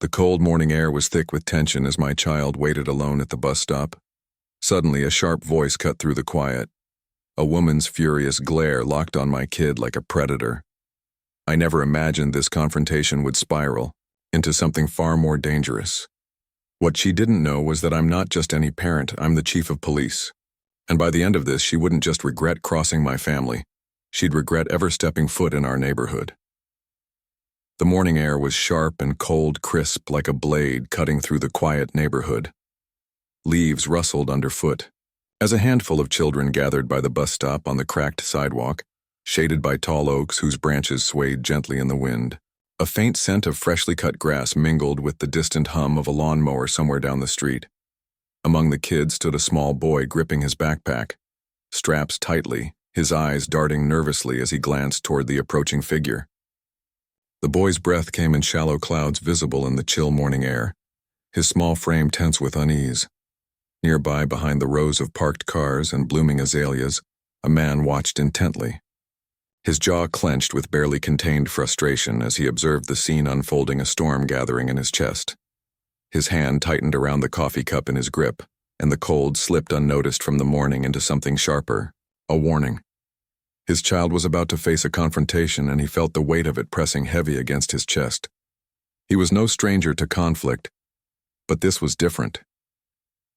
The cold morning air was thick with tension as my child waited alone at the bus stop. Suddenly, a sharp voice cut through the quiet. A woman's furious glare locked on my kid like a predator. I never imagined this confrontation would spiral into something far more dangerous. What she didn't know was that I'm not just any parent, I'm the chief of police. And by the end of this, she wouldn't just regret crossing my family, she'd regret ever stepping foot in our neighborhood. The morning air was sharp and cold, crisp like a blade cutting through the quiet neighborhood. Leaves rustled underfoot, as a handful of children gathered by the bus stop on the cracked sidewalk, shaded by tall oaks whose branches swayed gently in the wind. A faint scent of freshly cut grass mingled with the distant hum of a lawnmower somewhere down the street. Among the kids stood a small boy gripping his backpack, straps tightly, his eyes darting nervously as he glanced toward the approaching figure. The boy's breath came in shallow clouds visible in the chill morning air, his small frame tense with unease. Nearby, behind the rows of parked cars and blooming azaleas, a man watched intently. His jaw clenched with barely contained frustration as he observed the scene unfolding, a storm gathering in his chest. His hand tightened around the coffee cup in his grip, and the cold slipped unnoticed from the morning into something sharper, a warning. His child was about to face a confrontation, and he felt the weight of it pressing heavy against his chest. He was no stranger to conflict, but this was different.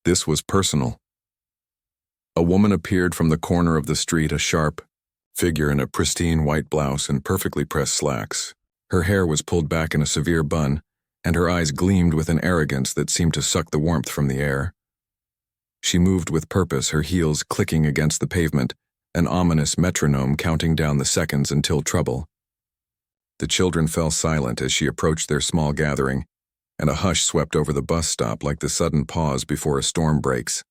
This was personal. A woman appeared from the corner of the street, a sharp figure in a pristine white blouse and perfectly pressed slacks. Her hair was pulled back in a severe bun, and her eyes gleamed with an arrogance that seemed to suck the warmth from the air. She moved with purpose, her heels clicking against the pavement, an ominous metronome counting down the seconds until trouble. The children fell silent as she approached their small gathering, and a hush swept over the bus stop like the sudden pause before a storm breaks.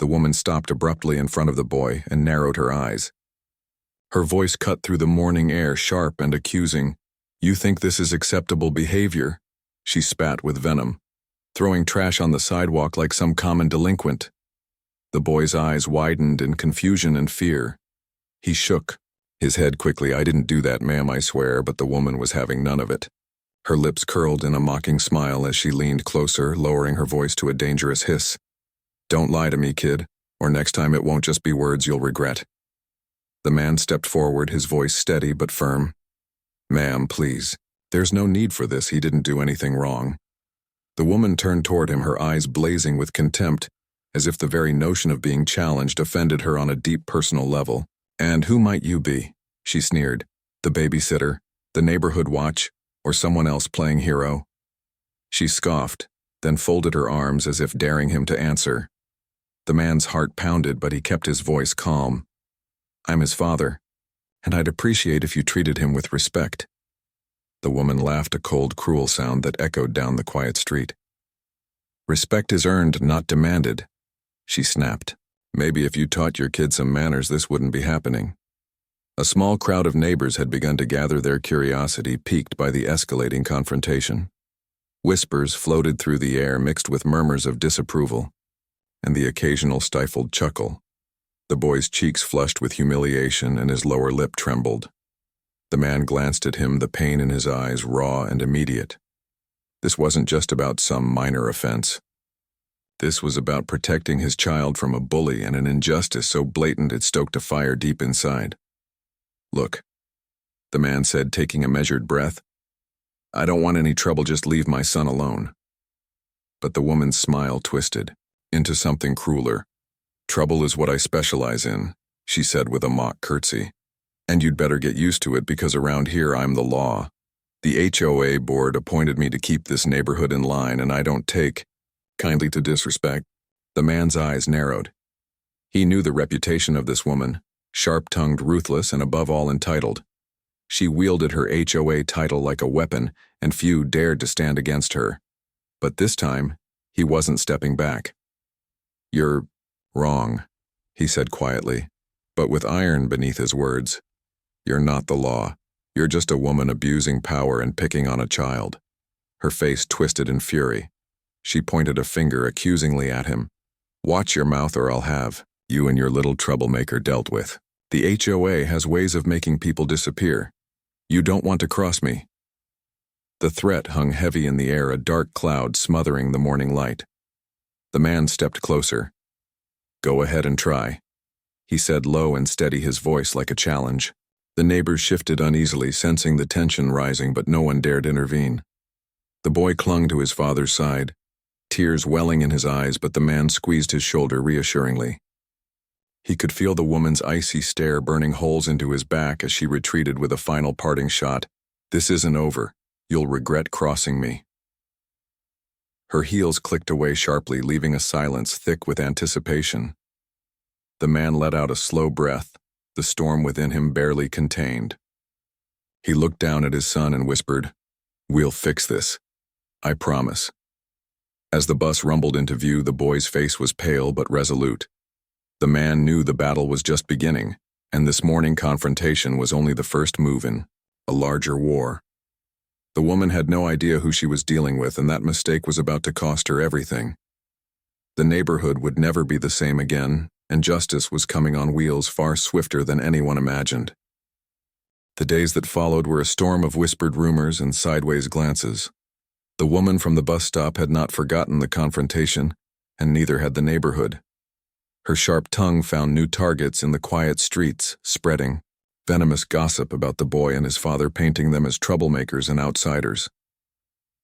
The woman stopped abruptly in front of the boy and narrowed her eyes. Her voice cut through the morning air, sharp and accusing. "You think this is acceptable behavior?" She spat with venom, throwing trash on the sidewalk like some common delinquent. The boy's eyes widened in confusion and fear. He shook his head quickly. "I didn't do that, ma'am, I swear," but the woman was having none of it. Her lips curled in a mocking smile as she leaned closer, lowering her voice to a dangerous hiss. "Don't lie to me, kid, or next time it won't just be words you'll regret." The man stepped forward, his voice steady but firm. "Ma'am, please. There's no need for this. He didn't do anything wrong." The woman turned toward him, her eyes blazing with contempt, as if the very notion of being challenged offended her on a deep personal level. "And who might you be?" she sneered. "The babysitter, the neighborhood watch, or someone else playing hero?" She scoffed, then folded her arms as if daring him to answer. The man's heart pounded, but he kept his voice calm. "I'm his father, and I'd appreciate if you treated him with respect." The woman laughed, a cold, cruel sound that echoed down the quiet street. "Respect is earned, not demanded," she snapped. "Maybe if you taught your kid some manners, this wouldn't be happening." A small crowd of neighbors had begun to gather, their curiosity piqued by the escalating confrontation. Whispers floated through the air mixed with murmurs of disapproval, and the occasional stifled chuckle. The boy's cheeks flushed with humiliation and his lower lip trembled. The man glanced at him, the pain in his eyes raw and immediate. This wasn't just about some minor offense. This was about protecting his child from a bully and an injustice so blatant it stoked a fire deep inside. "Look," the man said, taking a measured breath. "I don't want any trouble, just leave my son alone." But the woman's smile twisted into something crueler. "Trouble is what I specialize in," she said with a mock curtsy. "And you'd better get used to it, because around here I'm the law. The HOA board appointed me to keep this neighborhood in line, and I don't take kindly to disrespect." The man's eyes narrowed. He knew the reputation of this woman, sharp-tongued, ruthless, and above all entitled. She wielded her HOA title like a weapon, and few dared to stand against her. But this time, he wasn't stepping back. "You're wrong," he said quietly, but with iron beneath his words. "You're not the law. You're just a woman abusing power and picking on a child." Her face twisted in fury. She pointed a finger accusingly at him. "Watch your mouth, or I'll have you and your little troublemaker dealt with. The HOA has ways of making people disappear. You don't want to cross me." The threat hung heavy in the air, a dark cloud smothering the morning light. The man stepped closer. "Go ahead and try," he said low and steady, his voice like a challenge. The neighbors shifted uneasily, sensing the tension rising, but no one dared intervene. The boy clung to his father's side, tears welling in his eyes, but the man squeezed his shoulder reassuringly. He could feel the woman's icy stare burning holes into his back as she retreated with a final parting shot. "This isn't over. You'll regret crossing me." Her heels clicked away sharply, leaving a silence thick with anticipation. The man let out a slow breath, the storm within him barely contained. He looked down at his son and whispered, "We'll fix this. I promise." As the bus rumbled into view, the boy's face was pale but resolute. The man knew the battle was just beginning, and this morning confrontation was only the first move in a larger war. The woman had no idea who she was dealing with, and that mistake was about to cost her everything. The neighborhood would never be the same again, and justice was coming on wheels far swifter than anyone imagined. The days that followed were a storm of whispered rumors and sideways glances. The woman from the bus stop had not forgotten the confrontation, and neither had the neighborhood. Her sharp tongue found new targets in the quiet streets, spreading venomous gossip about the boy and his father, painting them as troublemakers and outsiders.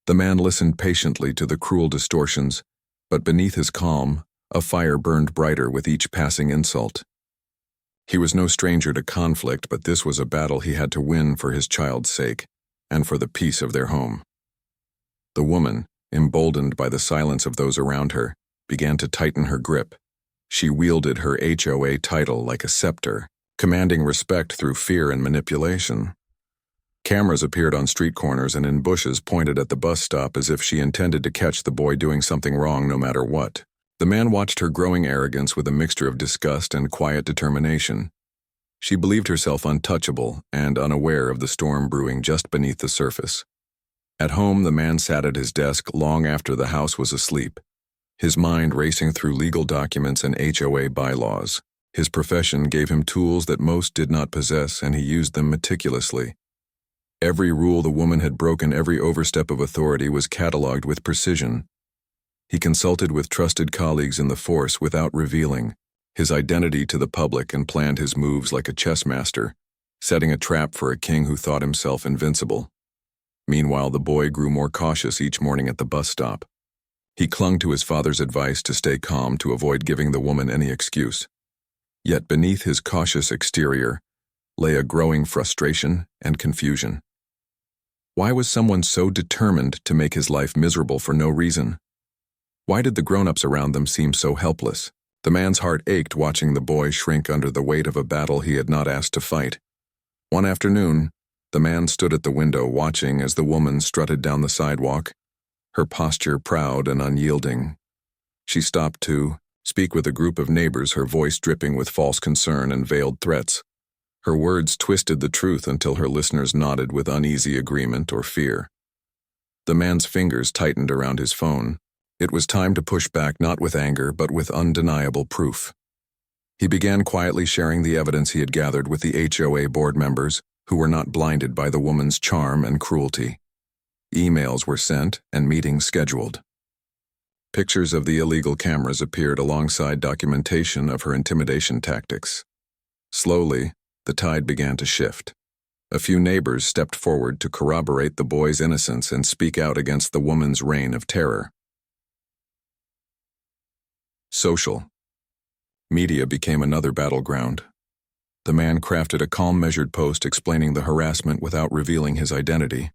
The man listened patiently to the cruel distortions, but beneath his calm, a fire burned brighter with each passing insult. He was no stranger to conflict, but this was a battle he had to win for his child's sake, and for the peace of their home. The woman, emboldened by the silence of those around her, began to tighten her grip. She wielded her HOA title like a scepter, commanding respect through fear and manipulation. Cameras appeared on street corners and in bushes pointed at the bus stop as if she intended to catch the boy doing something wrong no matter what. The man watched her growing arrogance with a mixture of disgust and quiet determination. She believed herself untouchable and unaware of the storm brewing just beneath the surface. At home, the man sat at his desk long after the house was asleep, his mind racing through legal documents and HOA bylaws. His profession gave him tools that most did not possess, and he used them meticulously. Every rule the woman had broken, every overstep of authority, was catalogued with precision. He consulted with trusted colleagues in the force without revealing his identity to the public, and planned his moves like a chess master, setting a trap for a king who thought himself invincible. Meanwhile, the boy grew more cautious each morning at the bus stop. He clung to his father's advice to stay calm, to avoid giving the woman any excuse. Yet beneath his cautious exterior lay a growing frustration and confusion. Why was someone so determined to make his life miserable for no reason? Why did the grown-ups around them seem so helpless? The man's heart ached watching the boy shrink under the weight of a battle he had not asked to fight. One afternoon, the man stood at the window watching as the woman strutted down the sidewalk, her posture proud and unyielding. She stopped to speak with a group of neighbors, her voice dripping with false concern and veiled threats. Her words twisted the truth until her listeners nodded with uneasy agreement or fear. The man's fingers tightened around his phone. It was time to push back, not with anger, but with undeniable proof. He began quietly sharing the evidence he had gathered with the HOA board members, who were not blinded by the woman's charm and cruelty. Emails were sent and meetings scheduled. Pictures of the illegal cameras appeared alongside documentation of her intimidation tactics. Slowly, the tide began to shift. A few neighbors stepped forward to corroborate the boy's innocence and speak out against the woman's reign of terror. Social media became another battleground. The man crafted a calm, measured post explaining the harassment without revealing his identity.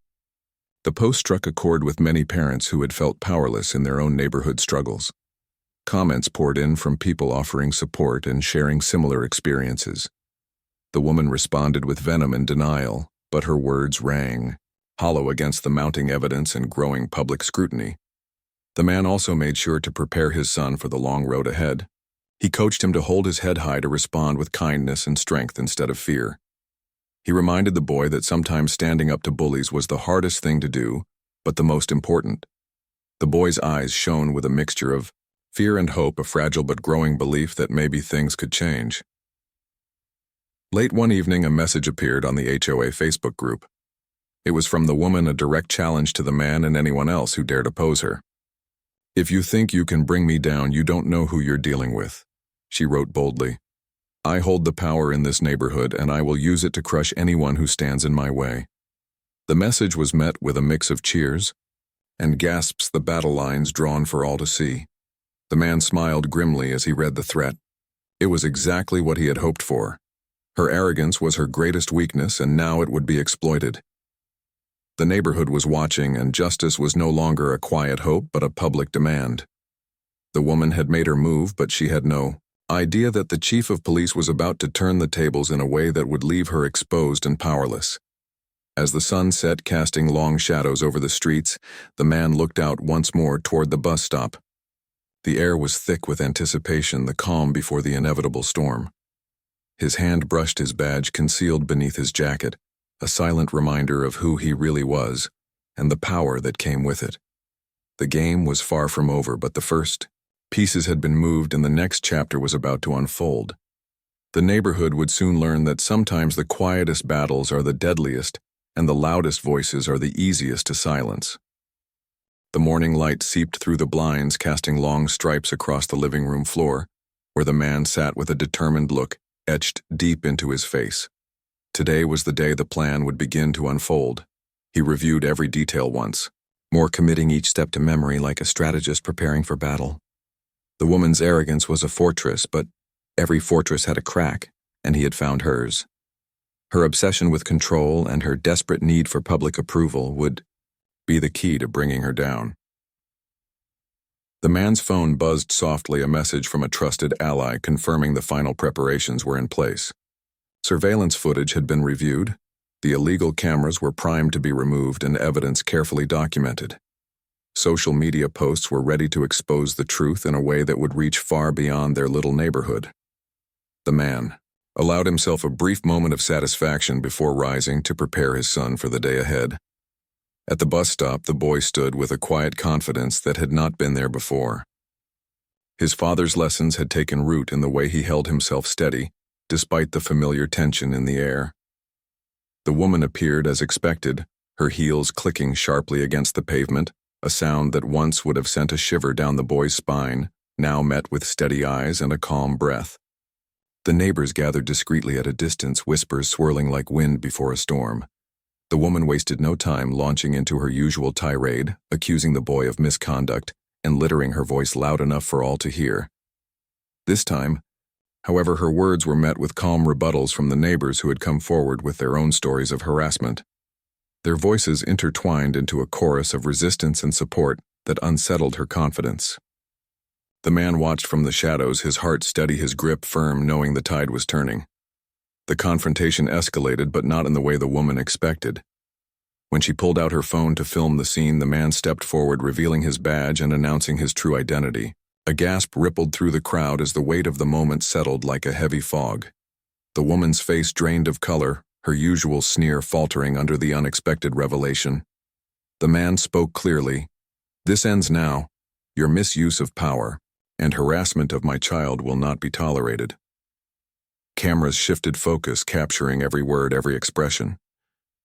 The post struck a chord with many parents who had felt powerless in their own neighborhood struggles. Comments poured in from people offering support and sharing similar experiences. The woman responded with venom and denial, but her words rang hollow against the mounting evidence and growing public scrutiny. The man also made sure to prepare his son for the long road ahead. He coached him to hold his head high, to respond with kindness and strength instead of fear. He reminded the boy that sometimes standing up to bullies was the hardest thing to do, but the most important. The boy's eyes shone with a mixture of fear and hope, a fragile but growing belief that maybe things could change. Late one evening, a message appeared on the HOA Facebook group. It was from the woman, a direct challenge to the man and anyone else who dared oppose her. "If you think you can bring me down, you don't know who you're dealing with," she wrote boldly. "I hold the power in this neighborhood, and I will use it to crush anyone who stands in my way." The message was met with a mix of cheers and gasps, the battle lines drawn for all to see. The man smiled grimly as he read the threat. It was exactly what he had hoped for. Her arrogance was her greatest weakness, and now it would be exploited. The neighborhood was watching, and justice was no longer a quiet hope but a public demand. The woman had made her move, but she had no idea that the chief of police was about to turn the tables in a way that would leave her exposed and powerless. As the sun set, casting long shadows over the streets, the man looked out once more toward the bus stop. The air was thick with anticipation, the calm before the inevitable storm. His hand brushed his badge concealed beneath his jacket, a silent reminder of who he really was, and the power that came with it. The game was far from over, but the first pieces had been moved and the next chapter was about to unfold. The neighborhood would soon learn that sometimes the quietest battles are the deadliest, and the loudest voices are the easiest to silence. The morning light seeped through the blinds, casting long stripes across the living room floor, where the man sat with a determined look etched deep into his face. Today was the day the plan would begin to unfold. He reviewed every detail once, more committing each step to memory like a strategist preparing for battle. The woman's arrogance was a fortress, but every fortress had a crack, and he had found hers. Her obsession with control and her desperate need for public approval would be the key to bringing her down. The man's phone buzzed softly, a message from a trusted ally confirming the final preparations were in place. Surveillance footage had been reviewed, the illegal cameras were primed to be removed, and evidence carefully documented. Social media posts were ready to expose the truth in a way that would reach far beyond their little neighborhood. The man allowed himself a brief moment of satisfaction before rising to prepare his son for the day ahead. At the bus stop, the boy stood with a quiet confidence that had not been there before. His father's lessons had taken root in the way he held himself steady, despite the familiar tension in the air. The woman appeared as expected, her heels clicking sharply against the pavement, a sound that once would have sent a shiver down the boy's spine, now met with steady eyes and a calm breath. The neighbors gathered discreetly at a distance, whispers swirling like wind before a storm. The woman wasted no time launching into her usual tirade, accusing the boy of misconduct and littering her voice loud enough for all to hear. This time, however, her words were met with calm rebuttals from the neighbors who had come forward with their own stories of harassment. Their voices intertwined into a chorus of resistance and support that unsettled her confidence. The man watched from the shadows, his heart steady, his grip firm, knowing the tide was turning. The confrontation escalated, but not in the way the woman expected. When she pulled out her phone to film the scene, the man stepped forward, revealing his badge and announcing his true identity. A gasp rippled through the crowd as the weight of the moment settled like a heavy fog. The woman's face drained of color, her usual sneer faltering under the unexpected revelation. The man spoke clearly. "This ends now. Your misuse of power and harassment of my child will not be tolerated." Cameras shifted focus, capturing every word, every expression.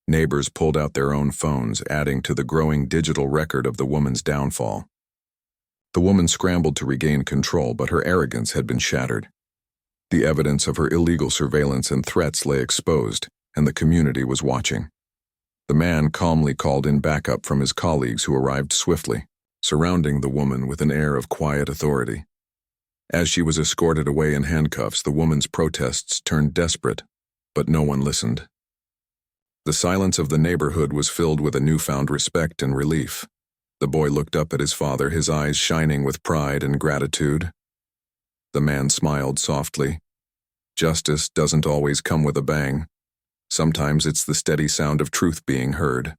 Neighbors pulled out their own phones, adding to the growing digital record of the woman's downfall. The woman scrambled to regain control, but her arrogance had been shattered. The evidence of her illegal surveillance and threats lay exposed, and the community was watching. The man calmly called in backup from his colleagues, who arrived swiftly, surrounding the woman with an air of quiet authority. As she was escorted away in handcuffs, the woman's protests turned desperate, but no one listened. The silence of the neighborhood was filled with a newfound respect and relief. The boy looked up at his father, his eyes shining with pride and gratitude. The man smiled softly. Justice doesn't always come with a bang. Sometimes it's the steady sound of truth being heard.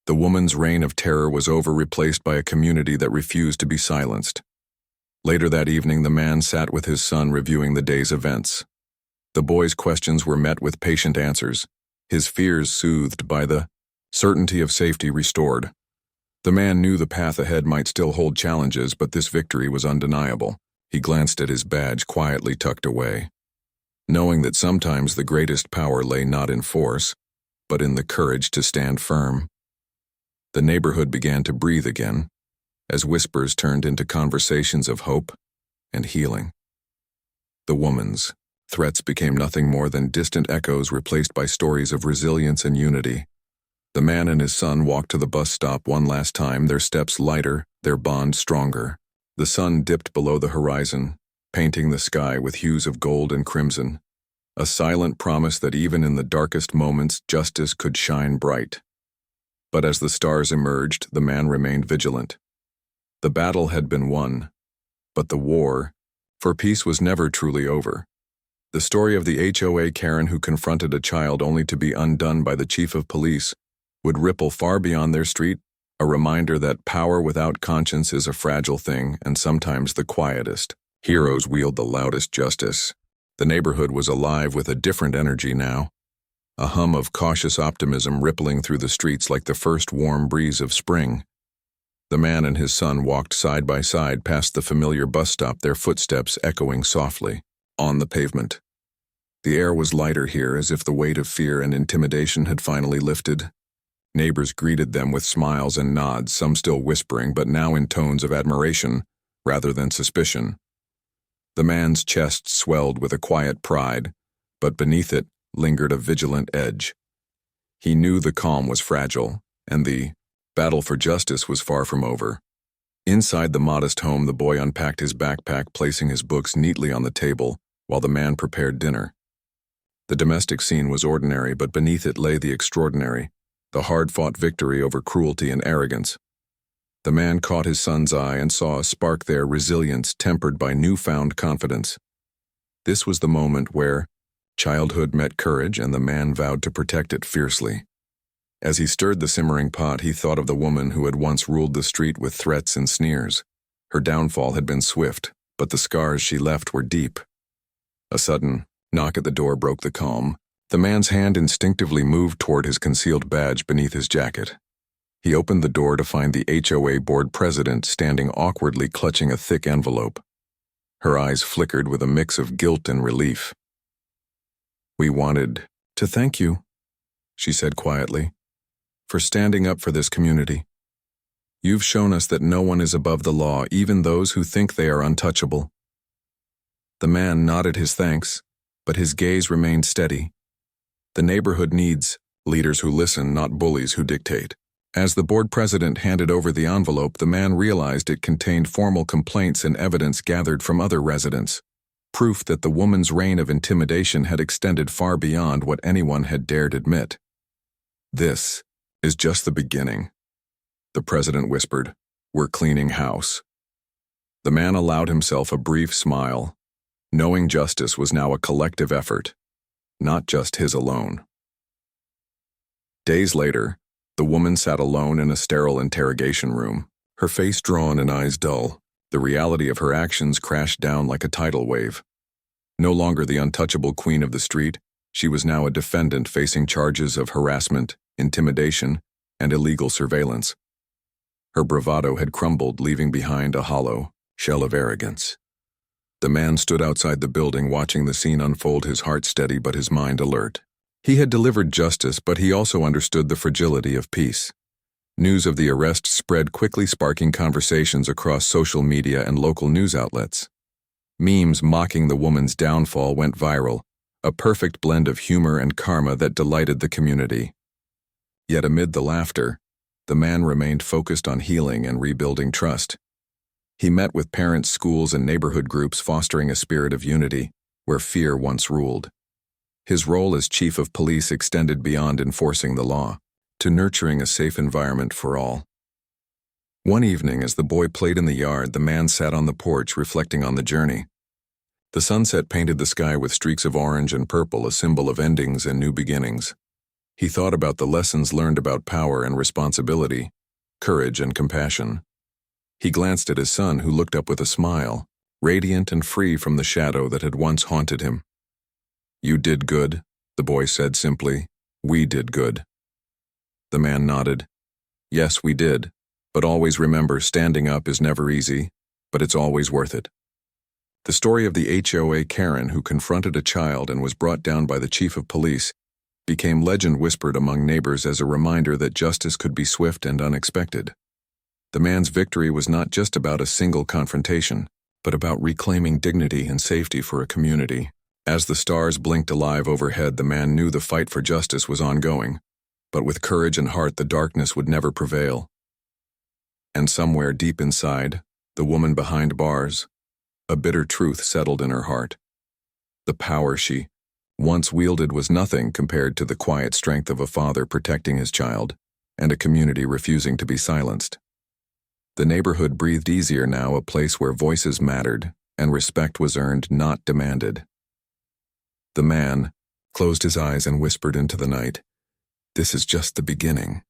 The woman's reign of terror was over, replaced by a community that refused to be silenced. Later that evening, the man sat with his son reviewing the day's events. The boy's questions were met with patient answers, his fears soothed by the certainty of safety restored. The man knew the path ahead might still hold challenges, but this victory was undeniable. He glanced at his badge quietly tucked away, knowing that sometimes the greatest power lay not in force, but in the courage to stand firm. The neighborhood began to breathe again, as whispers turned into conversations of hope and healing. The woman's threats became nothing more than distant echoes replaced by stories of resilience and unity. The man and his son walked to the bus stop one last time, their steps lighter, their bond stronger. The sun dipped below the horizon, painting the sky with hues of gold and crimson, a silent promise that even in the darkest moments justice could shine bright. But as the stars emerged, the man remained vigilant. The battle had been won, but the war for peace was never truly over. The story of the HOA Kerren who confronted a child only to be undone by the chief of police would ripple far beyond their street, a reminder that power without conscience is a fragile thing, and sometimes the quietest heroes wield the loudest justice. The neighborhood was alive with a different energy now, a hum of cautious optimism rippling through the streets like the first warm breeze of spring. The man and his son walked side by side past the familiar bus stop, their footsteps echoing softly on the pavement. The air was lighter here, as if the weight of fear and intimidation had finally lifted. Neighbors greeted them with smiles and nods, some still whispering, but now in tones of admiration rather than suspicion. The man's chest swelled with a quiet pride, but beneath it lingered a vigilant edge. He knew the calm was fragile, and the battle for justice was far from over. Inside the modest home, the boy unpacked his backpack, placing his books neatly on the table while the man prepared dinner. The domestic scene was ordinary, but beneath it lay the extraordinary, the hard-fought victory over cruelty and arrogance. The man caught his son's eye and saw a spark there, resilience tempered by newfound confidence. This was the moment where childhood met courage, and the man vowed to protect it fiercely. As he stirred the simmering pot, he thought of the woman who had once ruled the street with threats and sneers. Her downfall had been swift, but the scars she left were deep. A sudden knock at the door broke the calm. The man's hand instinctively moved toward his concealed badge beneath his jacket. He opened the door to find the HOA board president standing awkwardly, clutching a thick envelope. Her eyes flickered with a mix of guilt and relief. "We wanted to thank you," she said quietly, "for standing up for this community. You've shown us that no one is above the law, even those who think they are untouchable." The man nodded his thanks, but his gaze remained steady. The neighborhood needs leaders who listen, not bullies who dictate. As the board president handed over the envelope, the man realized it contained formal complaints and evidence gathered from other residents, proof that the woman's reign of intimidation had extended far beyond what anyone had dared admit. "This is just the beginning," the president whispered. "We're cleaning house." The man allowed himself a brief smile, knowing justice was now a collective effort, not just his alone. Days later, the woman sat alone in a sterile interrogation room, her face drawn and eyes dull. The reality of her actions crashed down like a tidal wave. No longer the untouchable queen of the street, she was now a defendant facing charges of harassment, intimidation, and illegal surveillance. Her bravado had crumbled, leaving behind a hollow shell of arrogance. The man stood outside the building, watching the scene unfold, his heart steady but his mind alert. He had delivered justice, but he also understood the fragility of peace. News of the arrest spread quickly, sparking conversations across social media and local news outlets. Memes mocking the woman's downfall went viral, a perfect blend of humor and karma that delighted the community. Yet amid the laughter, the man remained focused on healing and rebuilding trust. He met with parents, schools, and neighborhood groups, fostering a spirit of unity where fear once ruled. His role as chief of police extended beyond enforcing the law to nurturing a safe environment for all. One evening, as the boy played in the yard, the man sat on the porch reflecting on the journey. The sunset painted the sky with streaks of orange and purple, a symbol of endings and new beginnings. He thought about the lessons learned about power and responsibility, courage and compassion. He glanced at his son, who looked up with a smile, radiant and free from the shadow that had once haunted him. "You did good," the boy said simply. "We did good." The man nodded. "Yes, we did. But always remember, standing up is never easy, but it's always worth it." The story of the HOA Kerren who confronted a child and was brought down by the chief of police became legend whispered among neighbors as a reminder that justice could be swift and unexpected. The man's victory was not just about a single confrontation, but about reclaiming dignity and safety for a community. As the stars blinked alive overhead, the man knew the fight for justice was ongoing, but with courage and heart the darkness would never prevail. And somewhere deep inside, the woman behind bars, a bitter truth settled in her heart. The power she once wielded was nothing compared to the quiet strength of a father protecting his child, and a community refusing to be silenced. The neighborhood breathed easier now, a place where voices mattered, and respect was earned, not demanded. The man closed his eyes and whispered into the night, "This is just the beginning."